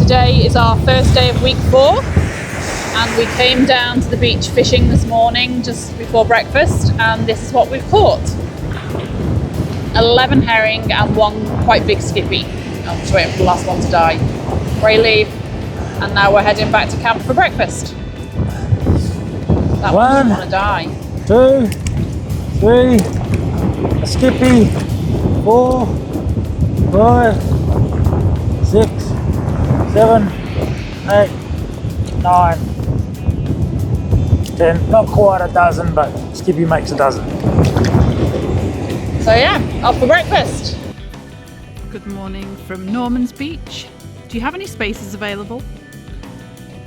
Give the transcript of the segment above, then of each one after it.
Today is our first day of week 4 and we came down to the beach fishing this morning just before breakfast, and this is what we've caught. 11 herring and 1 quite big skippy. I'm just waiting for the last one to die. Ray leave, and now we're heading back to camp for breakfast. That one doesn't want to die. 2, 3, a skippy, 4, 5, 6, 7, 8, 9, 10. Not quite a dozen, but skippy makes a dozen. So yeah, off for breakfast. Good morning from Norman's Beach. Do you have any spaces available?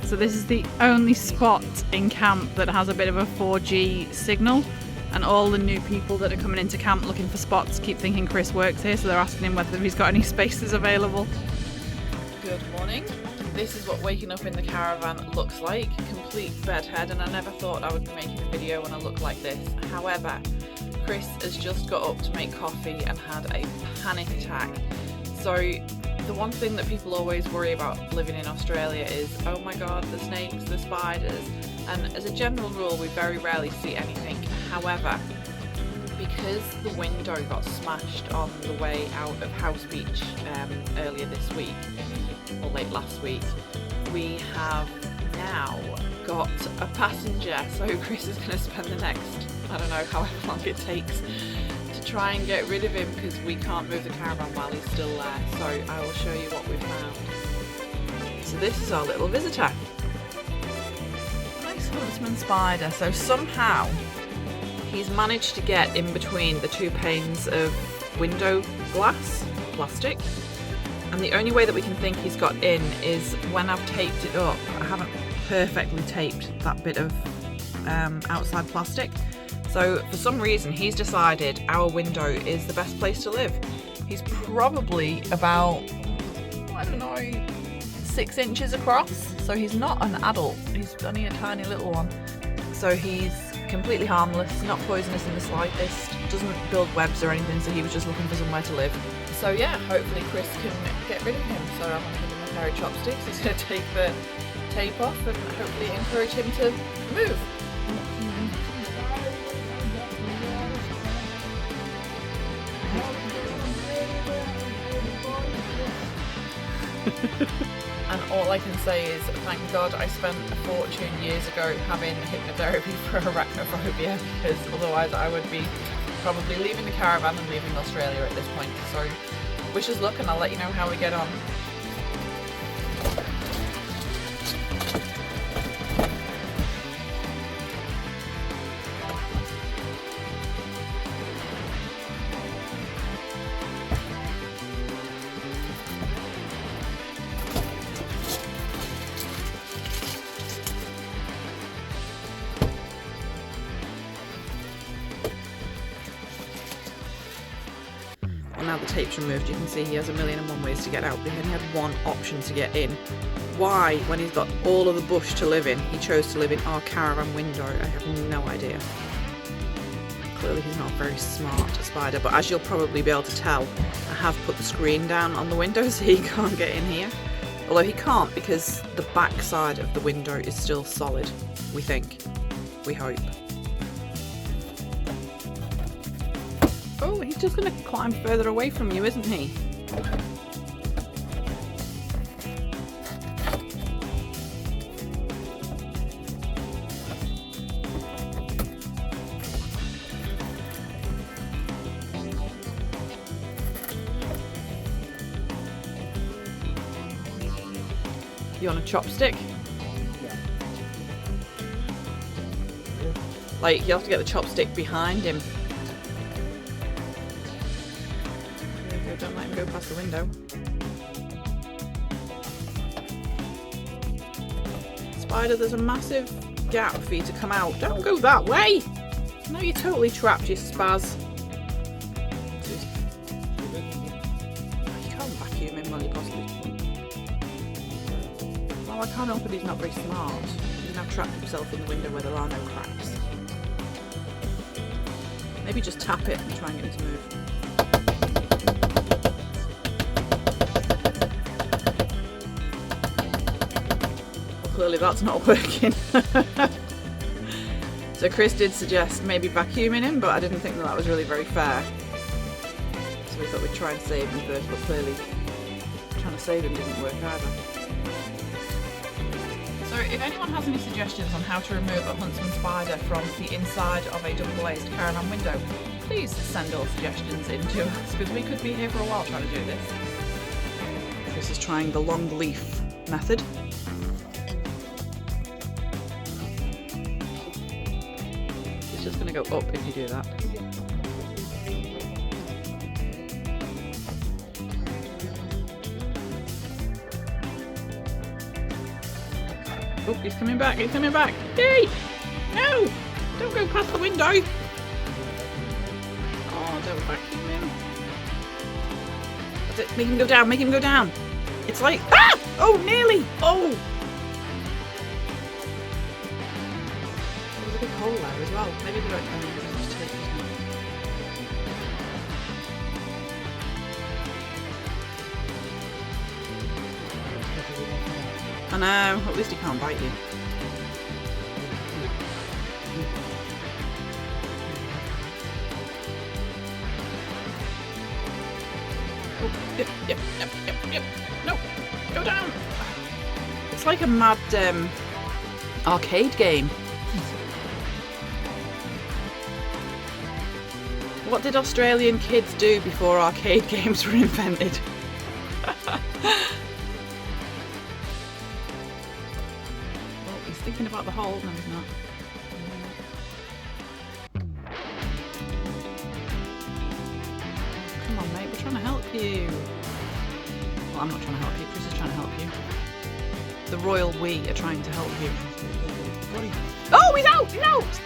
So this is the only spot in camp that has a bit of a 4G signal, and all the new people that are coming into camp looking for spots keep thinking Chris works here, so they're asking him whether he's got any spaces available. Good morning. This is what waking up in the caravan looks like. Complete bedhead, and I never thought I would be making a video when I look like this. However, Chris has just got up to make coffee and had a panic attack. So the one thing that people always worry about living in Australia is, oh my god, the snakes, the spiders, and as a general rule we very rarely see anything. However, because the window got smashed on the way out of House Beach earlier this week, or late last week, we have now got a passenger, so Chris is going to spend the next, I don't know, however long it takes to try and get rid of him, because we can't move the caravan while he's still there. So I will show you what we found. So this is our little visitor. Nice huntsman spider. So somehow he's managed to get in between the 2 panes of window glass, plastic, and the only way that we can think he's got in is when I've taped it up. I haven't perfectly taped that bit of outside plastic. So for some reason he's decided our window is the best place to live. He's probably about, I don't know, 6 inches across. So he's not an adult, he's only a tiny little one. So he's completely harmless, not poisonous in the slightest, doesn't build webs or anything, so he was just looking for somewhere to live. So yeah, hopefully Chris can get rid of him. So I'm going to give him a pair of chopsticks. He's going to take the tape off and hopefully encourage him to move. And all I can say is, thank God I spent a fortune years ago having hypnotherapy for arachnophobia, because otherwise I would be probably leaving the caravan and leaving Australia at this point. So wish us luck, and I'll let you know how we get on. Now the tape's removed, you can see he has 1,000,001 ways to get out, but he only had 1 option to get in. Why, when he's got all of the bush to live in, he chose to live in our caravan window, I have no idea. Clearly he's not a very smart spider, but as you'll probably be able to tell, I have put the screen down on the window so he can't get in here. Although he can't, because the back side of the window is still solid, we think. We hope. Oh, he's just going to climb further away from you, isn't he? You want a chopstick? Yeah. Like, you have to get the chopstick behind him. Don't let him go past the window. Spider, there's a massive gap for you to come out. Don't go that way! No, you're totally trapped, you spaz. You can't vacuum him while you possibly... Well, I can't help it, he's not very smart. He's now trapped himself in the window where there are no cracks. Maybe just tap it and try and get him to move. clearly that's not working. So Chris did suggest maybe vacuuming him, but I didn't think that was really very fair. So we thought we'd try and save him first, but clearly trying to save him didn't work either. So if anyone has any suggestions on how to remove a huntsman spider from the inside of a double-glazed caravan window, please send all suggestions in to us, because we could be here for a while trying to do this. Chris is trying the long leaf method. It's just going to go up if you do that. Oh, he's coming back, he's coming back. Yay! No! Don't go past the window! Oh, don't vacuum him. That's it, make him go down, make him go down. It's like, ah! Oh, nearly! Oh! There's a big hole there as well. Maybe we don't just take it. I know, at least he can't bite you. Oh, yep. No, go down. It's like a mad arcade game. What did Australian kids do before arcade games were invented? Thinking about the hole, no he's not. Come on mate, we're trying to help you. Well, I'm not trying to help you, Chris is trying to help you. The royal we are trying to help you. Oh, he's out! He's out!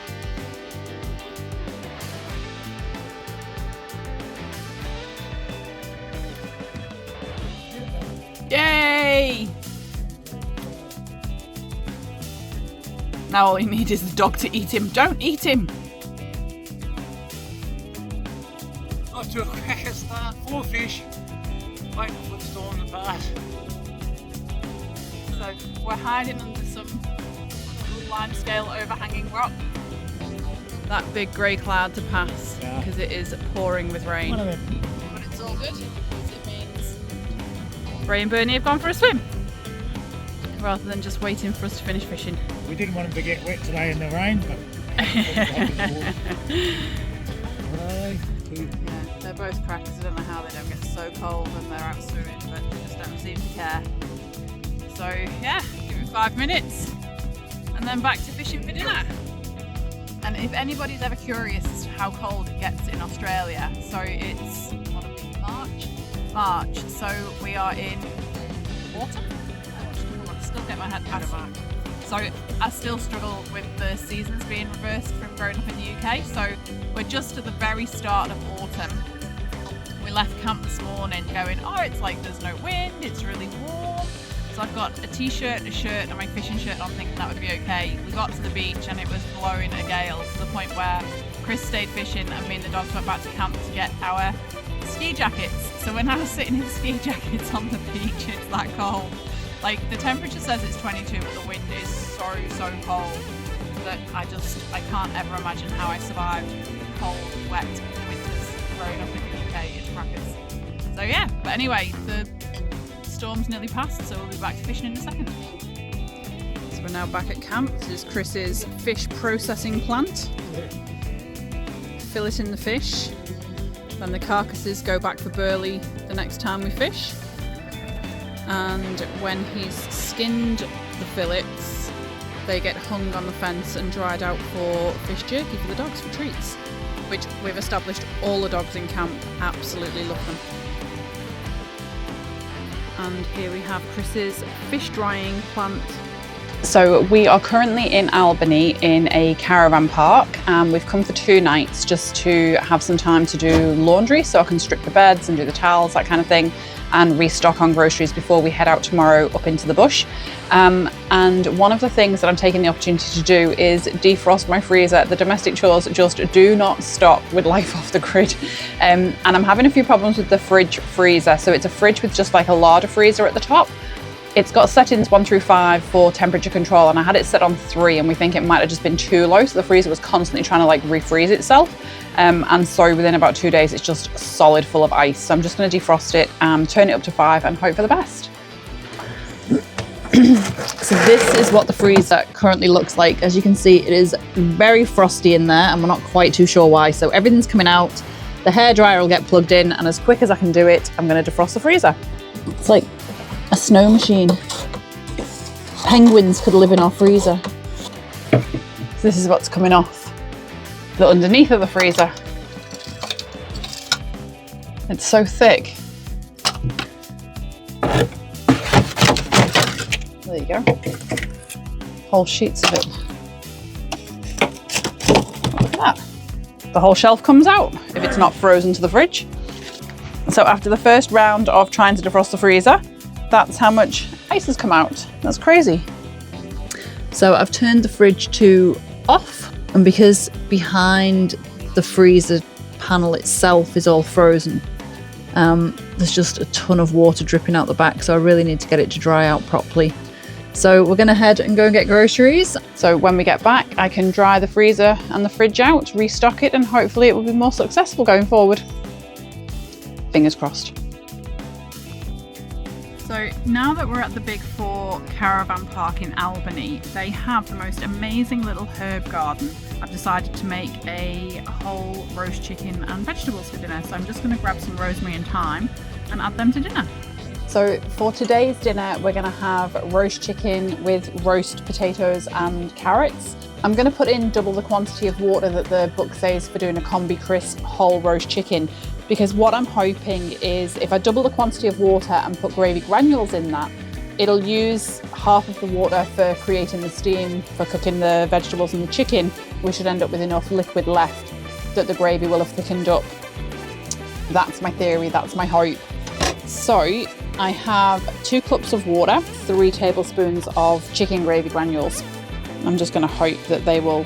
Yay! Now all you need is the dog to eat him. Don't eat him! Off to a quick start. 4 fish. Waiting for the storm to pass. So we're hiding under some limescale overhanging rock. That big grey cloud to pass because it is pouring with rain. But it's all good because it means Ray and Bernie have gone for a swim rather than just waiting for us to finish fishing. We didn't want them to get wet today in the rain, but yeah, they're both crackers. I don't know how they don't get so cold when they're out swimming, but they just don't seem to care. So yeah, give it 5 minutes and then back to fishing for dinner. And if anybody's ever curious as to how cold it gets in Australia, so it's what are we, March, so we are in autumn. I still get my head past that. So I still struggle with the seasons being reversed from growing up in the UK. So we're just at the very start of autumn. We left camp this morning going, oh, it's like there's no wind, it's really warm. So I've got a t-shirt, a shirt and my fishing shirt on thinking that would be okay. We got to the beach and it was blowing a gale to the point where Chris stayed fishing and me and the dogs went back to camp to get our ski jackets. So when I was sitting in ski jackets on the beach, it's that cold. Like the temperature says it's 22, but the wind is so cold that I can't ever imagine how I survived cold, wet winters growing up in the UK. It's crackers. So yeah, but anyway, the storm's nearly passed, so we'll be back to fishing in a second. So we're now back at camp. This is Chris's fish processing plant. Filleting the fish, then the carcasses go back for burley the next time we fish. And when he's skinned the fillets, they get hung on the fence and dried out for fish jerky for the dogs for treats, which we've established all the dogs in camp absolutely love them. And here we have Chris's fish drying plant. So we are currently in Albany in a caravan park, and we've come for 2 nights just to have some time to do laundry so I can strip the beds and do the towels, that kind of thing, and restock on groceries before we head out tomorrow up into the bush. And one of the things that I'm taking the opportunity to do is defrost my freezer. The domestic chores just do not stop with life off the grid. And I'm having a few problems with the fridge freezer. So it's a fridge with just like a larder freezer at the top. It's got settings 1 through 5 for temperature control, and I had it set on 3, and we think it might have just been too low, so the freezer was constantly trying to like refreeze itself. And so within about 2 days, it's just solid full of ice. So I'm just going to defrost it, turn it up to 5 and hope for the best. So this is what the freezer currently looks like. As you can see, it is very frosty in there, and we're not quite too sure why. So everything's coming out. The hairdryer will get plugged in, and as quick as I can do it, I'm going to defrost the freezer. It's like a snow machine. Penguins could live in our freezer. So this is what's coming off the underneath of the freezer. It's so thick. There you go. Whole sheets of it. Look at that. The whole shelf comes out if it's not frozen to the fridge. So after the first round of trying to defrost the freezer, that's how much ice has come out. That's crazy. So I've turned the fridge to off, and because behind the freezer panel itself is all frozen, there's just a ton of water dripping out the back, so I really need to get it to dry out properly. So we're going to head and go and get groceries. So when we get back, I can dry the freezer and the fridge out, restock it, and hopefully it will be more successful going forward. Fingers crossed. So now that we're at the Big 4 caravan park in Albany, they have the most amazing little herb garden. I've decided to make a whole roast chicken and vegetables for dinner. So I'm just going to grab some rosemary and thyme and add them to dinner. So for today's dinner, we're going to have roast chicken with roast potatoes and carrots. I'm going to put in double the quantity of water that the book says for doing a Combi crisp whole roast chicken, because what I'm hoping is if I double the quantity of water and put gravy granules in that, it'll use half of the water for creating the steam for cooking the vegetables and the chicken. We should end up with enough liquid left that the gravy will have thickened up. That's my theory, that's my hope. So I have 2 cups of water, 3 tablespoons of chicken gravy granules. I'm just going to hope that they will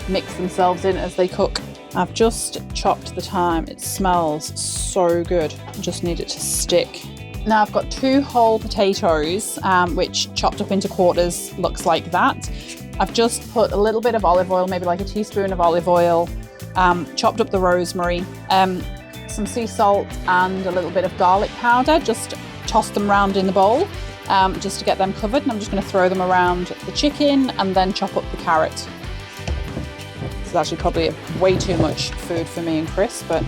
mix themselves in as they cook. I've just chopped the thyme. It smells so good. I just need it to stick. Now I've got 2 whole potatoes, which chopped up into quarters looks like that. I've just put a little bit of olive oil, maybe like a teaspoon of olive oil, chopped up the rosemary, some sea salt and a little bit of garlic powder. Just toss them around in the bowl just to get them covered, and I'm just going to throw them around the chicken and then chop up the carrot. It's actually probably way too much food for me and Chris, but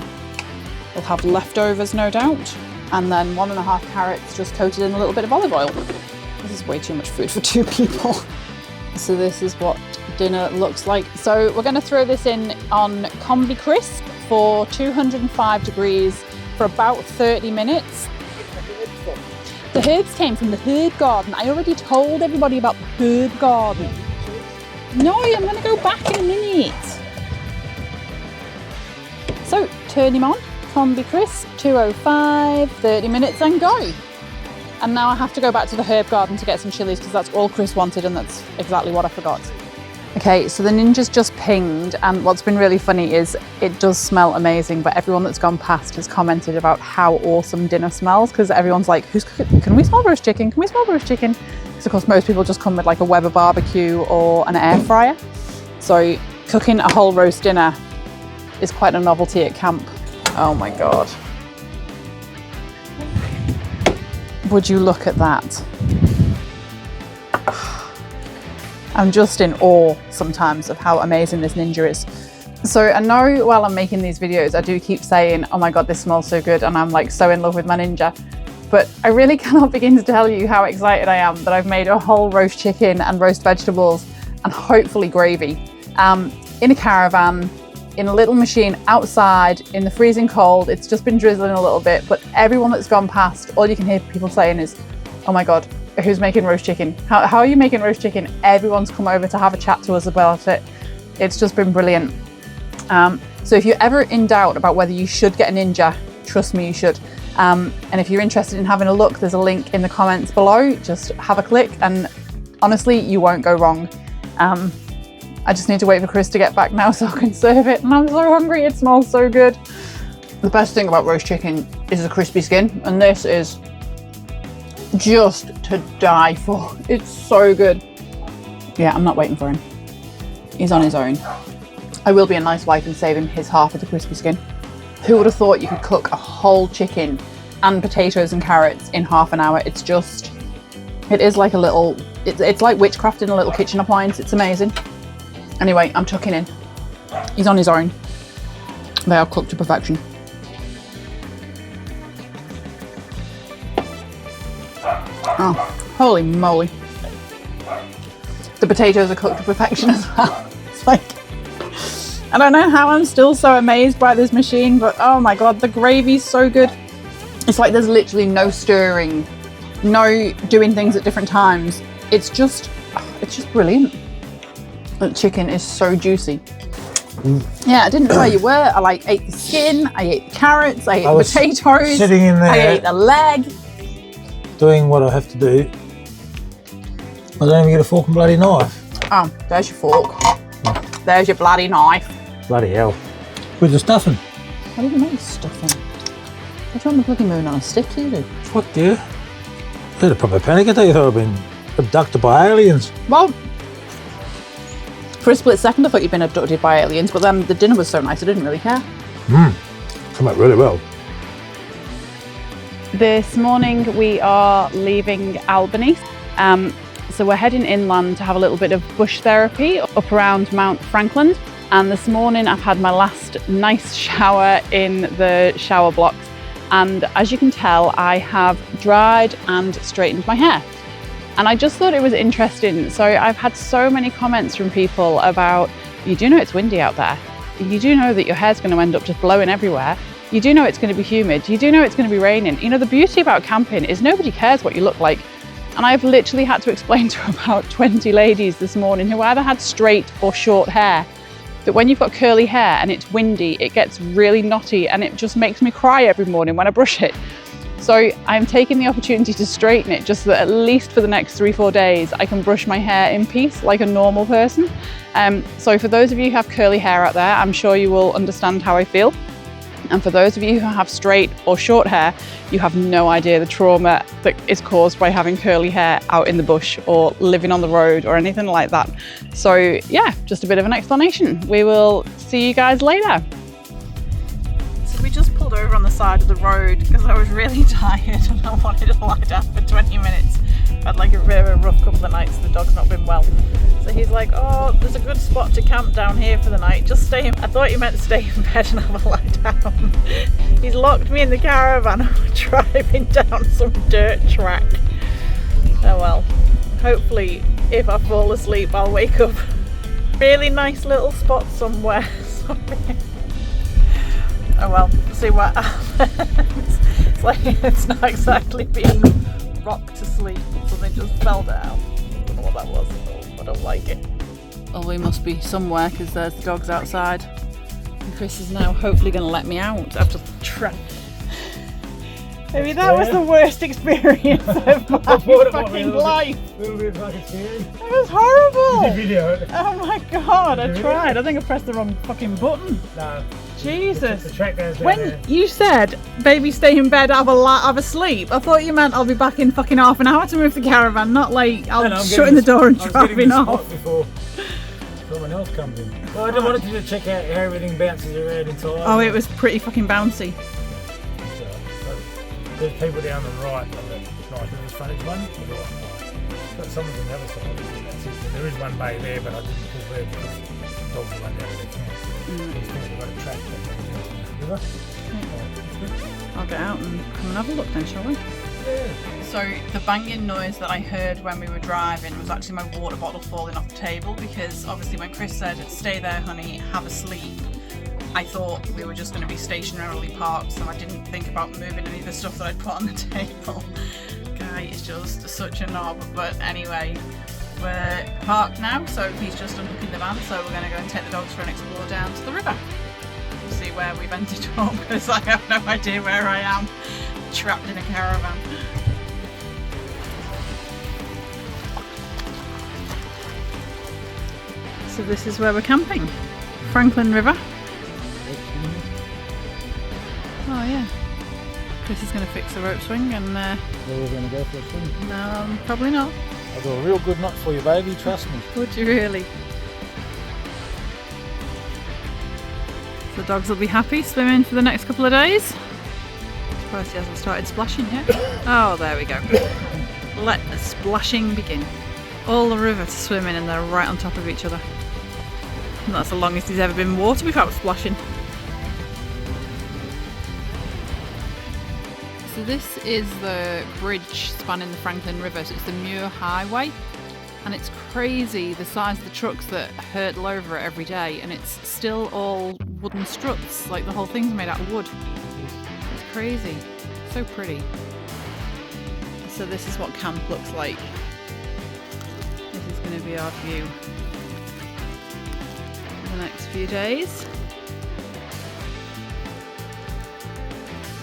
we'll have leftovers no doubt. And then 1.5 carrots just coated in a little bit of olive oil. This is way too much food for 2 people. So this is what dinner looks like. So we're going to throw this in on Combi crisp for 205 degrees for about 30 minutes. The herbs came from the herb garden. I already told everybody about the herb garden. No, I'm going to go back in a minute. So turn him on, Combi crisp, 205, 30 minutes and go. And now I have to go back to the herb garden to get some chilies because that's all Chris wanted and that's exactly what I forgot. Okay, so the ninja's just pinged, and what's been really funny is it does smell amazing, but everyone that's gone past has commented about how awesome dinner smells, because everyone's like, who's cooking? Can we smell roast chicken? Can we smell roast chicken? Because of course most people just come with like a Weber barbecue or an air fryer. So cooking a whole roast dinner is quite a novelty at camp. Oh my God. Would you look at that? I'm just in awe sometimes of how amazing this ninja is. So I know while I'm making these videos, I do keep saying, oh my God, this smells so good. And I'm like so in love with my ninja. But I really cannot begin to tell you how excited I am that I've made a whole roast chicken and roast vegetables and hopefully gravy in a caravan, in a little machine outside in the freezing cold. It's just been drizzling a little bit, but everyone that's gone past, all you can hear people saying is, oh my God, who's making roast chicken? How are you making roast chicken? Everyone's come over to have a chat to us about it. It's just been brilliant. So if you're ever in doubt about whether you should get a ninja, trust me, you should. And if you're interested in having a look, there's a link in the comments below. Just have a click and honestly, you won't go wrong. I just need to wait for Chris to get back now so I can serve it. And I'm so hungry, it smells so good. The best thing about roast chicken is the crispy skin, and this is just to die for. It's so good. Yeah, I'm not waiting for him. He's on his own. I will be a nice wife and save him his half of the crispy skin. Who would have thought you could cook a whole chicken and potatoes and carrots in half an hour? It's just, it is like a little, it's like witchcraft in a little kitchen appliance. It's amazing. Anyway, I'm tucking in. He's on his own. They are cooked to perfection. Oh, holy moly. The potatoes are cooked to perfection as well. It's like, I don't know how I'm still so amazed by this machine, but oh my God, the gravy's so good. It's like there's literally no stirring, no doing things at different times. It's just brilliant. The chicken is so juicy. Yeah, I didn't know where you were. I like ate the skin, I ate the carrots, I ate the potatoes, sitting in there, I ate the leg. doing what I have to do. I don't even get a fork and bloody knife. Oh, there's your fork. There's your bloody knife. Bloody hell. With the stuffing. What do you mean stuffing? What do you want the bloody moon on a stick, you do? What, dear? I had a proper panic attack. I thought I'd been abducted by aliens. Well, for a split second I thought you'd been abducted by aliens, but then the dinner was so nice I didn't really care. Come out really well. This morning we are leaving Albany. So we're heading inland to have a little bit of bush therapy up around Mount Frankland. And this morning I've had my last nice shower in the shower blocks. And as you can tell, I have dried and straightened my hair. And I just thought it was interesting. So I've had so many comments from people about, you do know it's windy out there. You do know that your hair's going to end up just blowing everywhere. You do know it's going to be humid. You do know it's going to be raining. You know, the beauty about camping is nobody cares what you look like. And I've literally had to explain to about 20 ladies this morning who either had straight or short hair, that when you've got curly hair and it's windy, it gets really knotty and it just makes me cry every morning when I brush it. So I'm taking the opportunity to straighten it just so that at least for the next 3-4 days, I can brush my hair in peace like a normal person. So for those of you who have curly hair out there, I'm sure you will understand how I feel. And for those of you who have straight or short hair, you have no idea the trauma that is caused by having curly hair out in the bush or living on the road or anything like that. So yeah, just a bit of an explanation. We will see you guys later. So we just pulled over on the side of the road because I was really tired and I wanted to lie down for 20 minutes. I had like a bit of a rough couple of nights, the dog's not been well. So he's like, oh, there's a good spot to camp down here for the night. Just stay in. I thought you meant to stay in bed and have a lie down. He's locked me in the caravan and we're driving down some dirt track. Oh well, hopefully if I fall asleep I'll wake up. Really nice little spot somewhere. Sorry. Oh well, see what happens. It's like it's not exactly being rocked to sleep. Something just fell down. I don't know what that was. I don't like it. Oh, we must be somewhere because there's the dogs outside. And Chris is now hopefully going to let me out after maybe that was the worst experience of my fucking life. It was horrible. Video it. Oh my God, I tried. I think I pressed the wrong fucking button. No. Jesus. The track goes down When there. you said, baby, stay in bed, have a sleep, I thought you meant I'll be back in fucking half an hour to move the caravan, not like I'll shut in the door and driving off. Before someone else comes in. Well, I wanted to just check out how everything bounces around inside. Oh, it was pretty fucking bouncy. There's people down the right on the nice little frontage one. Got someone on the other side. There is one bay there, but I didn't because we're dogs will run down to their camp. These things have got a track that goes into the river. I'll get out and come and have a look then, shall we? Yeah. So the banging noise that I heard when we were driving was actually my water bottle falling off the table, because obviously when Chris said, stay there honey, have a sleep, I thought we were just going to be stationarily parked, so I didn't think about moving any of the stuff that I'd put on the table. Guy is just such a knob, but anyway, we're parked now, so he's just unhooking the van, so we're going to go and take the dogs for an explore down to the river. We'll see where we've ended up, because I have no idea where I am, trapped in a caravan. So this is where we're camping, Frankland River. Oh yeah. Chris is going to fix the rope swing and Where are we going to go for a swim? no, probably not. I'll do a real good knot for you, baby, trust me. Would you really? The dogs will be happy swimming for the next couple of days. Surprised he hasn't started splashing yet. Oh, there we go. Let the splashing begin. All the river to swim in and they're right on top of each other. And that's the longest he's ever been in water without splashing. So this is the bridge spanning the Frankland River. So it's the Muir Highway. And it's crazy the size of the trucks that hurtle over it every day. And it's still all wooden struts. Like the whole thing's made out of wood. It's crazy. So pretty. So this is what camp looks like. This is going to be our view for the next few days.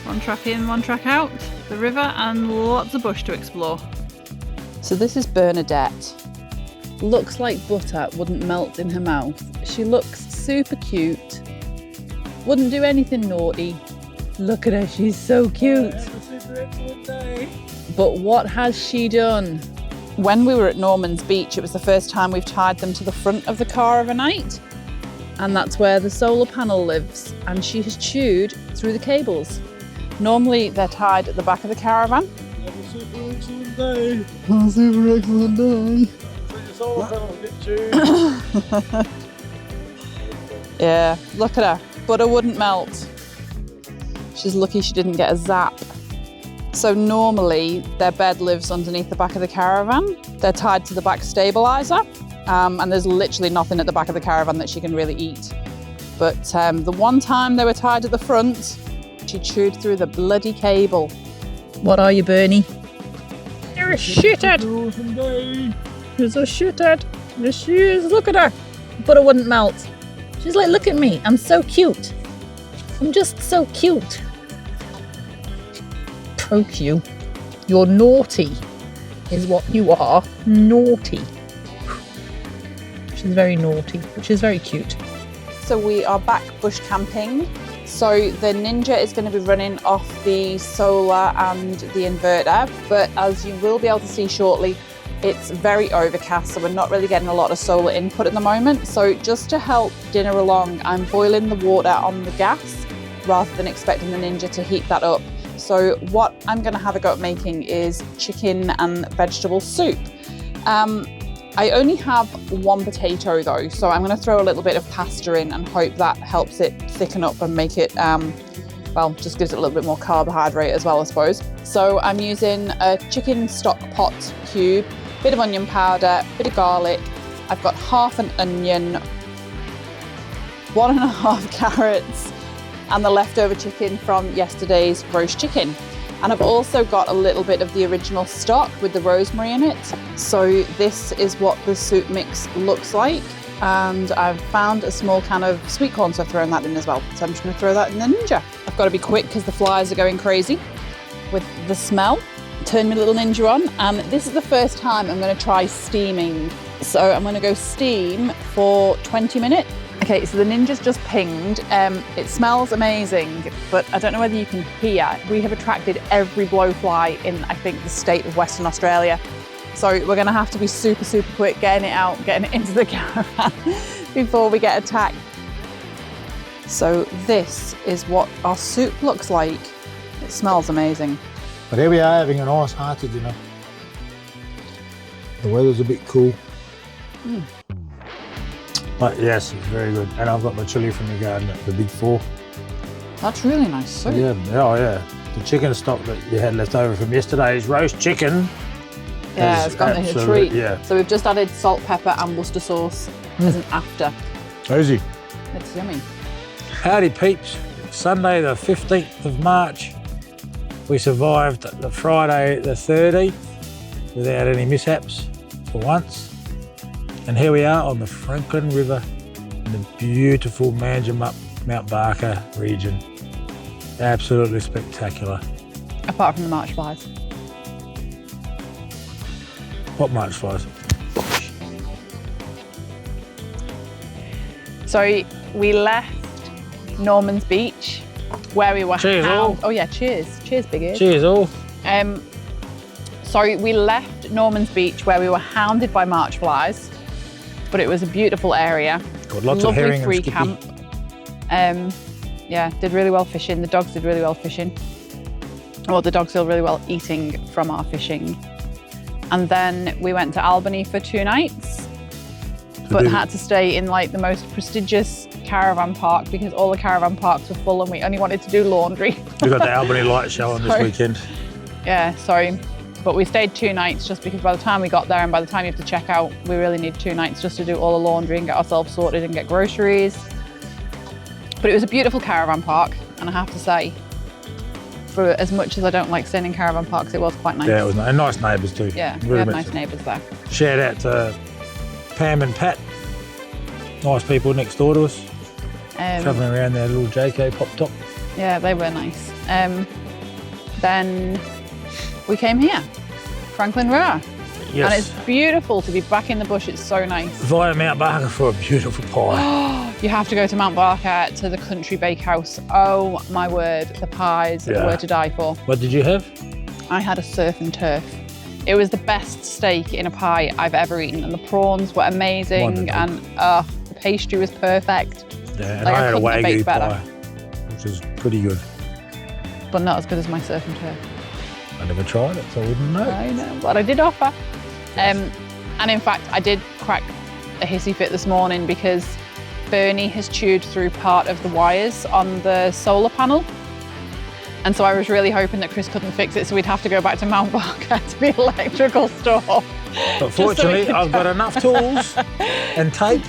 One track in, one track out. The river and lots of bush to explore. So this is Bernadette. Looks like butter wouldn't melt in her mouth. She looks super cute. Wouldn't do anything naughty. Look at her, she's so cute. But what has she done? When we were at Norman's Beach, it was the first time we've tied them to the front of the caravanite. And that's where the solar panel lives. And she has chewed through the cables. Normally they're tied at the back of the caravan. Have a super excellent day. Oh, super excellent day. So your solar panel get chewed. Yeah, look at her. Butter wouldn't melt. She's lucky she didn't get a zap. So normally their bed lives underneath the back of the caravan. They're tied to the back stabiliser, and there's literally nothing at the back of the caravan that she can really eat. But the one time they were tied at the front, she chewed through the bloody cable. What are you, Bernie? You're a shithead. You're a shithead. Yes, she is. Look at her. Butter wouldn't melt. She's like, look at me. I'm so cute. I'm just so cute. Poke you. You're naughty, is what you are. Naughty. She's very naughty, but she's very cute. So we are back bush camping. So the Ninja is going to be running off the solar and the inverter, but as you will be able to see shortly, it's very overcast, so we're not really getting a lot of solar input at the moment. So just to help dinner along, I'm boiling the water on the gas rather than expecting the Ninja to heat that up. So what I'm going to have a go at making is chicken and vegetable soup. I only have one potato though, so I'm going to throw a little bit of pasta in and hope that helps it thicken up and make it, well, just gives it a little bit more carbohydrate as well, I suppose. So I'm using a chicken stock pot cube, bit of onion powder, bit of garlic. I've got half an onion, 1.5 carrots, and the leftover chicken from yesterday's roast chicken. And I've also got a little bit of the original stock with the rosemary in it. So this is what the soup mix looks like. And I've found a small can of sweet corn, so I've thrown that in as well. So I'm just gonna throw that in the Ninja. I've got to be quick because the flies are going crazy with the smell. Turn my little Ninja on, and this is the first time I'm gonna try steaming. So I'm gonna go steam for 20 minutes. Okay, so the Ninja's just pinged. It smells amazing, but I don't know whether you can hear. We have attracted every blowfly in, I think, the state of Western Australia. So we're gonna have to be super, super quick getting it out, getting it into the caravan before we get attacked. So this is what our soup looks like. It smells amazing. But here we are having a nice hearty dinner. The weather's a bit cool. But yes, it's very good. And I've got my chilli from the garden, the big 4. That's really nice soup. Yeah, oh yeah. The chicken stock that you had left over from yesterday's roast chicken. Yeah, it's gone in a treat. Yeah. So we've just added salt, pepper and Worcester sauce as an after. Easy. It's yummy. Howdy peeps. Sunday the 15th of March. We survived the Friday the 30th without any mishaps for once. And here we are on the Frankland River in the beautiful Mount Barker region. Absolutely spectacular. Apart from the March flies. What March flies? So we left Norman's Beach where we were. Cheers, all. Oh yeah, cheers. Cheers, big ears. Cheers, all. So we left Norman's Beach where we were hounded by march flies, but it was a beautiful area. Got lots of Lovely herring free and camp. Yeah, did really well fishing. The dogs did really well fishing. Well, the dogs did really well eating from our fishing. And then we went to Albany for 2 nights, but had to stay in like the most prestigious caravan park because all the caravan parks were full and we only wanted to do laundry. We got the Albany light show on this weekend. Yeah, sorry. But we stayed 2 nights just because by the time we got there and by the time you have to check out, we really need 2 nights just to do all the laundry and get ourselves sorted and get groceries. But it was a beautiful caravan park, and I have to say, for as much as I don't like staying in caravan parks, it was quite nice. Yeah, it was nice. And nice neighbours too. Yeah, Really we had nice neighbours there. Shout out to Pam and Pat. Nice people next door to us. Travelling around their little JK pop top. Yeah, they were nice. Then we came here, Frankland River. Yes. And it's beautiful to be back in the bush. It's so nice. Via Mount Barker for a beautiful pie. You have to go to Mount Barker to the country bakehouse. Oh my word, the pies were to die for. What did you have? I had a surf and turf. It was the best steak in a pie I've ever eaten, and the prawns were amazing, and the pastry was perfect. Yeah, and like, I had a couldn't have baked Wagyu better. pie, which was pretty good. But not as good as my surf and turf. I never tried it, so I wouldn't know. I know, but I did offer. And in fact, I did crack a hissy fit this morning because Bernie has chewed through part of the wires on the solar panel. And so I was really hoping that Chris couldn't fix it, so we'd have to go back to Mount Barker to the electrical store. But fortunately, I've got enough tools and tape.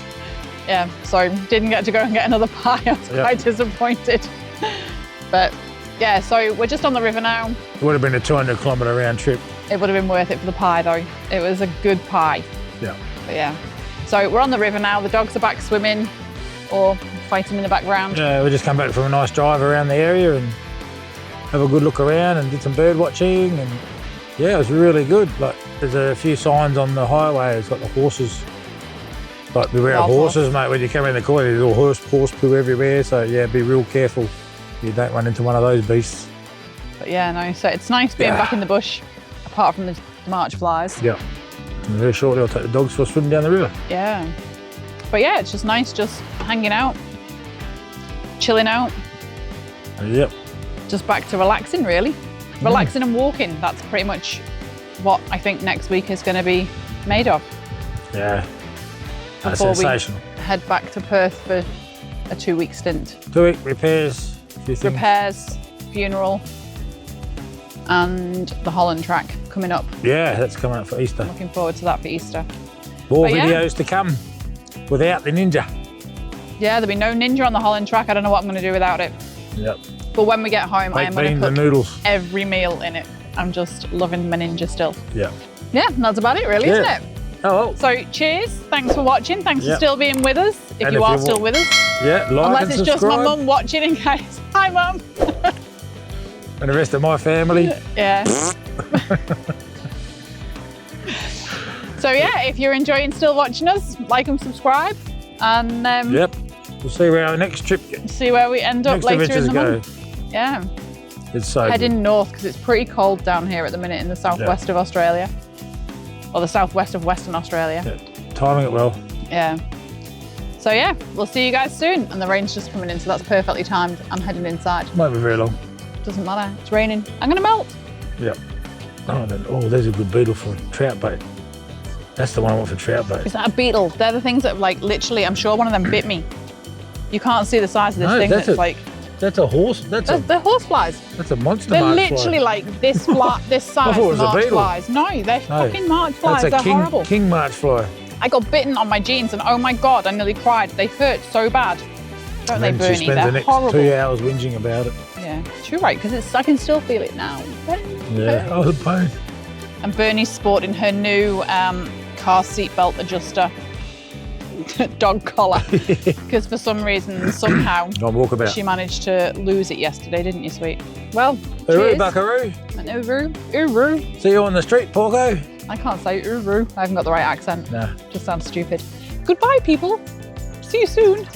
Yeah, so didn't get to go and get another pie. I was quite disappointed. But yeah, so we're just on the river now. It would have been a 200-kilometre round trip. It would have been worth it for the pie though. It was a good pie. Yeah. But yeah. So we're on the river now. The dogs are back swimming or fighting in the background. Yeah, we just come back from a nice drive around the area and have a good look around and did some bird watching, and yeah, it was really good. Like, there's a few signs on the highway. It's got the horses. Like, beware of horses, mate. When you come in the corner, there's all horse poo everywhere. So yeah, be real careful. You don't run into one of those beasts. But yeah, no. So it's nice being back in the bush, apart from the march flies. Yeah. And very shortly, I'll take the dogs for a swim down the river. Yeah. But yeah, it's just nice, just hanging out, chilling out. Yep. Just back to relaxing, really. Relaxing and walking. That's pretty much what I think next week is going to be made of. Yeah. That's Before sensational. we head back to Perth for a 2-week stint. 2-week repairs, a few things. Repairs, funeral, and the Holland track coming up. Yeah, that's coming up for Easter. Looking forward to that for Easter. More But videos to come without the ninja. Yeah, there'll be no ninja on the Holland track. I don't know what I'm going to do without it. Yep. But when we get home, I am Baked going beans to and cook noodles. every meal in it. I'm just loving my ninja still. Yeah. Yeah, that's about it really, isn't it? Oh, well. So cheers, thanks for watching. Thanks for still being with us, if And you if are you still with us. Yeah, like Unless and it's just subscribe. my mum watching in case. Hi, mum. And the rest of my family. Yeah. So yeah, if you're enjoying still watching us, like and subscribe, and Yep. We'll see where our next trip gets. see where we end up Next later in adventures the go. month. Yeah. It's so Heading good. north because it's pretty cold down here at the minute in the southwest of Australia, or the southwest of Western Australia. Yeah. Timing it well. Yeah. So yeah, we'll see you guys soon. And the rain's just coming in, so that's perfectly timed. I'm heading inside. Won't be very long. Doesn't matter. It's raining. I'm gonna melt. Yep. Oh, there's a good beetle for trout bait. That's the one I want for trout bait. Is that a beetle? They're the things that, like, literally, I'm sure one of them bit me. You can't see the size of this thing. that's like that's a horse. they're horse flies. That's a monster. They're march literally fly. like this this size. thought it was a March beetle. flies. No, they're fucking March flies. That's a They're horrible. king march fly. I got bitten on my jeans, and oh my god, I nearly cried. They hurt so bad. Don't they, And then Bernie? she spends They're the next horrible. 2 hours whinging about it. Yeah, true, right? Because I can still feel it now. Yeah. Oh, the pain. And Bernie's sporting her new car seatbelt adjuster dog collar because for some reason, somehow, On walkabout. she managed to lose it yesterday, didn't you, sweet? Well, Uru, cheers. buckaroo. And uru. See you on the street, Porco. I can't say uru. I haven't got the right accent. Nah. Just sounds stupid. Goodbye, people. See you soon.